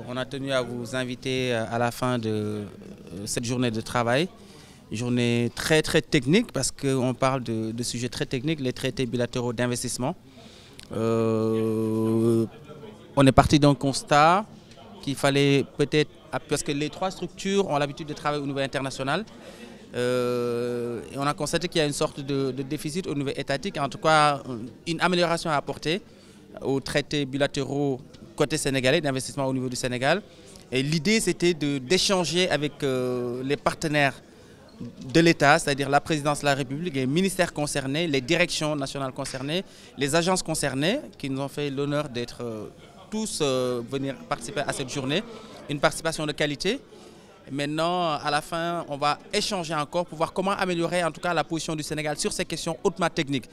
On a tenu à vous inviter à la fin de cette journée de travail. Journée très technique parce qu'on parle de sujets très techniques, les traités bilatéraux d'investissement. On est parti d'un constat qu'il fallait peut-être, parce que les trois structures ont l'habitude de travailler au niveau international, et on a constaté qu'il y a une sorte de déficit au niveau étatique, en tout cas une amélioration à apporter aux traités bilatéraux côté sénégalais, d'investissement au niveau du Sénégal. Et l'idée c'était d'échanger avec les partenaires de l'État, c'est-à-dire la présidence de la République, les ministères concernés, les directions nationales concernées, les agences concernées qui nous ont fait l'honneur d'être tous venir participer à cette journée. Une participation de qualité. Maintenant, à la fin, on va échanger encore pour voir comment améliorer en tout cas la position du Sénégal sur ces questions hautement techniques.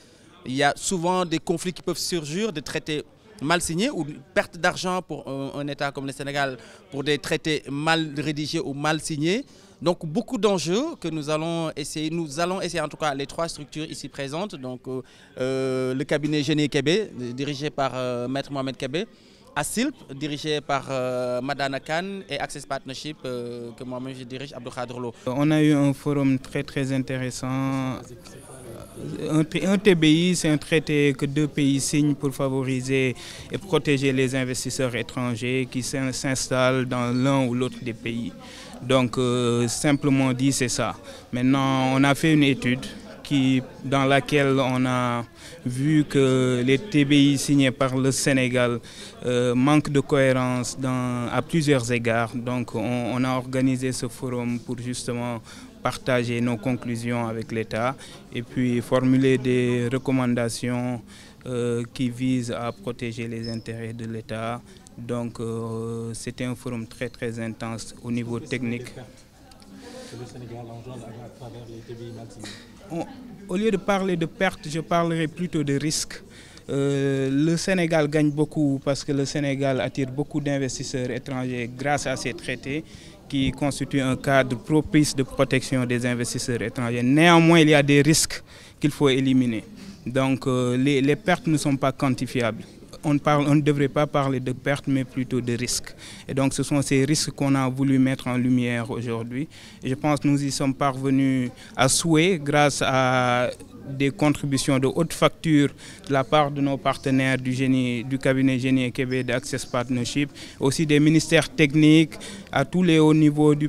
Il y a souvent des conflits qui peuvent surgir, des traités mal signés ou perte d'argent pour un État comme le Sénégal pour des traités mal rédigés ou mal signés. Donc beaucoup d'enjeux que nous allons essayer en tout cas les trois structures ici présentes. Donc le cabinet Génie Kébé, dirigé par Maître Mohamed Kébé, ASILP, dirigé par Madana Khan, et Access Partnership, que moi-même je dirige, Abdou Khadrlo. On a eu un forum très intéressant. Un TBI, c'est un traité que deux pays signent pour favoriser et protéger les investisseurs étrangers qui s'installent dans l'un ou l'autre des pays. Donc, simplement dit, c'est ça. Maintenant, on a fait une étude dans laquelle on a vu que les TBI signés par le Sénégal manquent de cohérence à plusieurs égards. Donc on a organisé ce forum pour justement partager nos conclusions avec l'État et puis formuler des recommandations qui visent à protéger les intérêts de l'État. Donc c'était un forum très intense au niveau technique. Le Sénégal engendre à travers les TBI mal signés. Au lieu de parler de pertes, je parlerai plutôt de risques. Le Sénégal gagne beaucoup parce que le Sénégal attire beaucoup d'investisseurs étrangers grâce à ces traités qui constituent un cadre propice de protection des investisseurs étrangers. Néanmoins, il y a des risques qu'il faut éliminer. Donc les pertes ne sont pas quantifiables. On ne devrait pas parler de pertes, mais plutôt de risques. Et donc ce sont ces risques qu'on a voulu mettre en lumière aujourd'hui. Et je pense que nous y sommes parvenus à souhait grâce à des contributions de haute facture de la part de nos partenaires du cabinet Génie Kébé d'Access Partnership, aussi des ministères techniques à tous les hauts niveaux de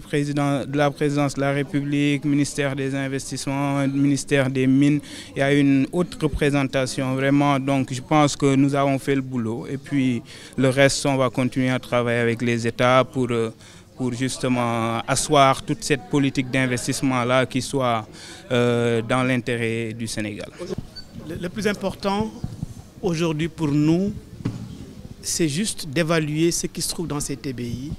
la présidence de la République, ministère des investissements, ministère des mines. Il y a une haute représentation vraiment, donc je pense que nous avons fait le boulot et puis le reste on va continuer à travailler avec les États pour justement asseoir toute cette politique d'investissement-là qui soit dans l'intérêt du Sénégal. Le plus important aujourd'hui pour nous, c'est juste d'évaluer ce qui se trouve dans ces TBI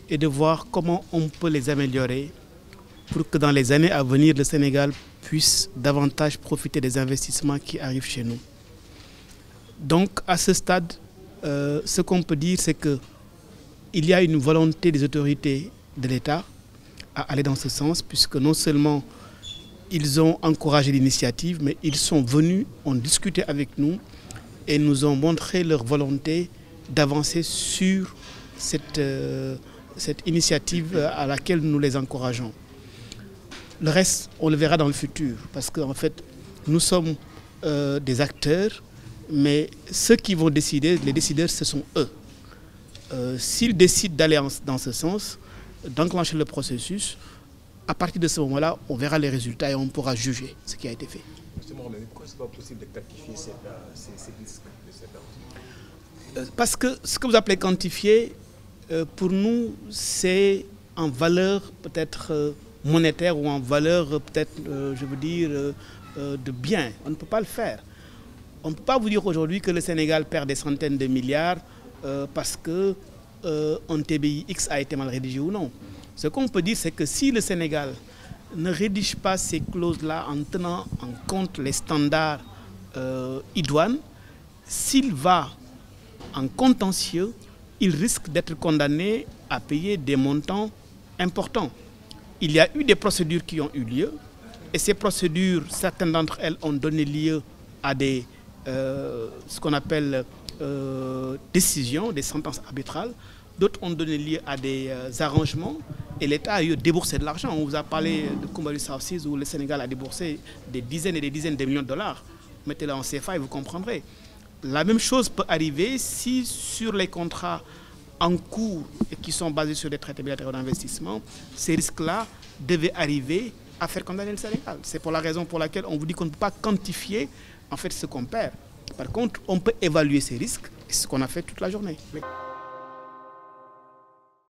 et de voir comment on peut les améliorer pour que dans les années à venir, le Sénégal puisse davantage profiter des investissements qui arrivent chez nous. Donc à ce stade, ce qu'on peut dire, c'est que il y a une volonté des autorités de l'État à aller dans ce sens, puisque non seulement ils ont encouragé l'initiative, mais ils sont venus, ont discuté avec nous et nous ont montré leur volonté d'avancer sur cette initiative à laquelle nous les encourageons. Le reste, on le verra dans le futur, parce qu'en fait, nous sommes des acteurs, mais ceux qui vont décider, les décideurs, ce sont eux. S'ils décident d'aller dans ce sens, d'enclencher le processus, à partir de ce moment-là, on verra les résultats et on pourra juger ce qui a été fait. Justement, mais pourquoi ce n'est pas possible de quantifier ces risques de cette Parce que ce que vous appelez quantifier, pour nous, c'est en valeur peut-être monétaire ou en valeur peut-être, je veux dire, de biens. On ne peut pas le faire. On ne peut pas vous dire aujourd'hui que le Sénégal perd des centaines de milliards parce qu'un TBI X a été mal rédigé ou non. Ce qu'on peut dire, c'est que si le Sénégal ne rédige pas ces clauses-là en tenant en compte les standards idoines, s'il va en contentieux, il risque d'être condamné à payer des montants importants. Il y a eu des procédures qui ont eu lieu, et ces procédures, certaines d'entre elles ont donné lieu à ce qu'on appelle décisions, des sentences arbitrales. d'autres ont donné lieu à des arrangements et l'État a eu déboursé de l'argent. On vous a parlé de Kumbalu South Seas où le Sénégal a déboursé des dizaines et des dizaines de millions de dollars. Mettez-le en CFA et vous comprendrez. La même chose peut arriver si sur les contrats en cours et qui sont basés sur des traités bilatéraux d'investissement, ces risques-là devaient arriver à faire condamner le Sénégal. C'est pour la raison pour laquelle on vous dit qu'on ne peut pas quantifier en fait ce qu'on perd. Par contre, on peut évaluer ces risques, et c'est ce qu'on a fait toute la journée.